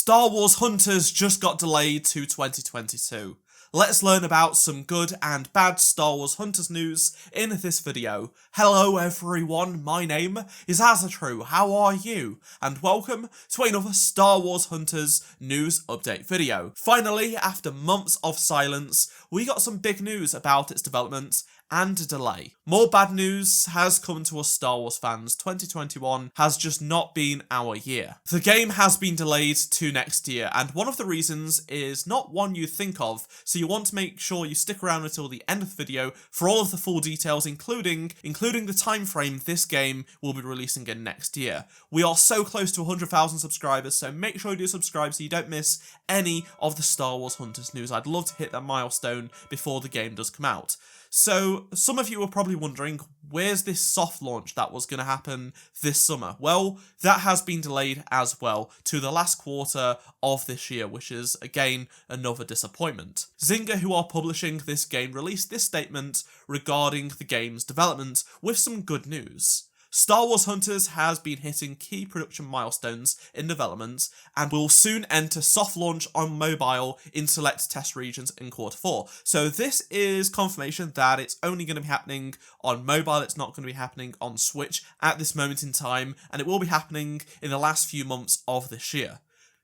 Star Wars Hunters just got delayed to 2022. Let's learn about some good and bad Star Wars Hunters news in this video. Hello everyone, my name is Azatru, how are you? And welcome to another Star Wars Hunters news update video. Finally, after months of silence, we got some big news about its development and delay. More bad news has come to us Star Wars fans. 2021 has just not been our year. The game has been delayed to next year, and one of the reasons is not one you think of, so you want to make sure you stick around until the end of the video for all of the full details, including the time frame this game will be releasing in next year. We are so close to 100,000 subscribers, so make sure you do subscribe so you don't miss any of the Star Wars Hunters news. I'd love to hit that milestone before the game does come out. So, some of you are probably wondering, where's this soft launch that was going to happen this summer? Well, that has been delayed as well to the last quarter of this year, which is, again, another disappointment. Zynga, who are publishing this game, released this statement regarding the game's development with some good news. Star Wars Hunters has been hitting key production milestones in development and will soon enter soft launch on mobile in select test regions in Q4. So this is confirmation that it's only going to be happening on mobile, it's not going to be happening on Switch at this moment in time, and it will be happening in the last few months of this year.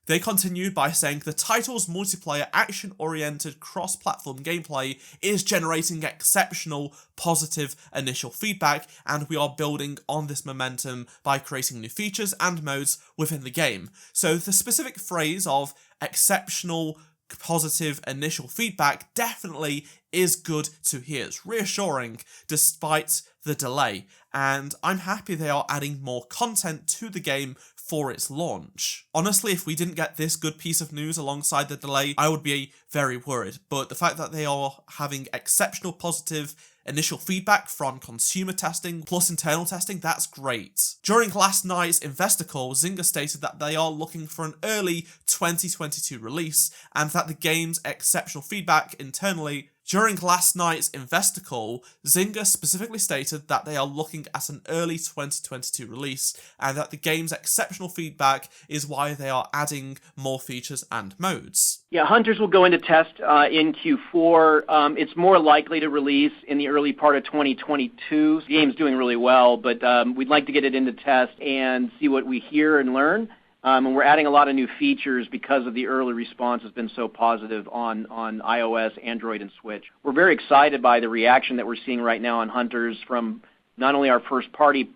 They continued by saying the title's multiplayer action-oriented cross-platform gameplay is generating exceptional positive initial feedback, and we are building on this momentum by creating new features and modes within the game. So the specific phrase of exceptional positive initial feedback definitely is good to hear. It's reassuring despite the delay, and I'm happy they are adding more content to the game for its launch. Honestly, if we didn't get this good piece of news alongside the delay, I would be very worried, but the fact that they are having exceptional positive initial feedback from consumer testing plus internal testing, that's great. During last night's investor call, Zynga stated that they are looking for an early 2022 release and that the game's exceptional feedback internally. During last night's investor call, Zynga specifically stated that they are looking at an early 2022 release and that the game's exceptional feedback is why they are adding more features and modes. Yeah, Hunters will go into test in Q4. It's more likely to release in the early part of 2022. The game's doing really well, but we'd like to get it into test and see what we hear and learn. And we're adding a lot of new features because of the early response has been so positive on iOS, Android, and Switch. We're very excited by the reaction that we're seeing right now on Hunters from not only our first-party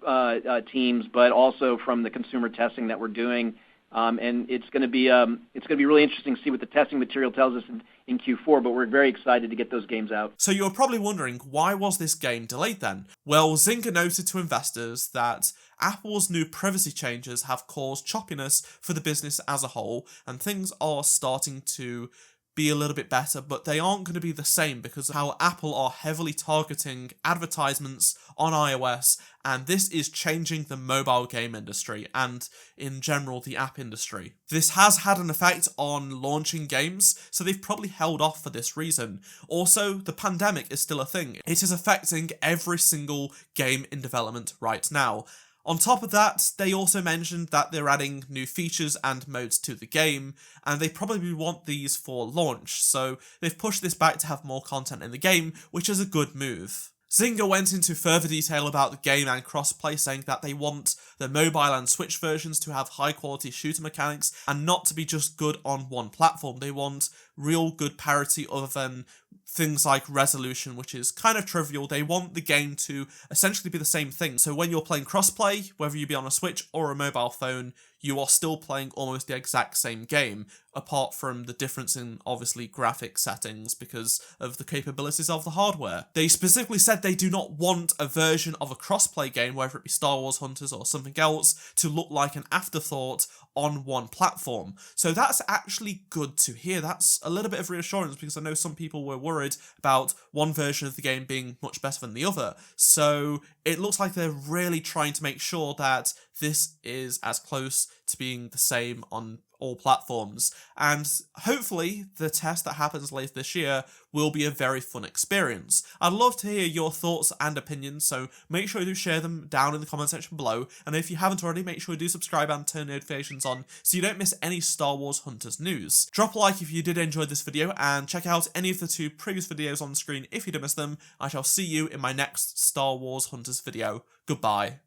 teams, but also from the consumer testing that we're doing. And it's going to be really interesting to see what the testing material tells us in Q4, but we're very excited to get those games out. So you're probably wondering, why was this game delayed then? Well, Zynga noted to investors that Apple's new privacy changes have caused choppiness for the business as a whole, and things are starting to be a little bit better, but they aren't going to be the same because of how Apple are heavily targeting advertisements on iOS, and this is changing the mobile game industry and, in general, the app industry. This has had an effect on launching games, so they've probably held off for this reason. Also, the pandemic is still a thing. It is affecting every single game in development right now. On top of that, they also mentioned that they're adding new features and modes to the game, and they probably want these for launch, so they've pushed this back to have more content in the game, which is a good move. Zynga went into further detail about the game and crossplay, saying that they want the mobile and Switch versions to have high-quality shooter mechanics and not to be just good on one platform. They want real good parity other than things like resolution, which is kind of trivial. They want the game to essentially be the same thing. So when you're playing crossplay, whether you be on a Switch or a mobile phone, you are still playing almost the exact same game, apart from the difference in, obviously, graphic settings because of the capabilities of the hardware. They specifically said they do not want a version of a crossplay game, whether it be Star Wars Hunters or something else, to look like an afterthought on one platform. So that's actually good to hear. That's a little bit of reassurance because I know some people were worried about one version of the game being much better than the other. So it looks like they're really trying to make sure that this is as close to being the same on all platforms, and hopefully the test that happens later this year will be a very fun experience. I'd love to hear your thoughts and opinions, so make sure you do share them down in the comment section below, and if you haven't already, make sure you do subscribe and turn notifications on so you don't miss any Star Wars Hunters news. Drop a like if you did enjoy this video, and check out any of the 2 previous videos on the screen if you did miss them. I shall see you in my next Star Wars Hunters video. Goodbye.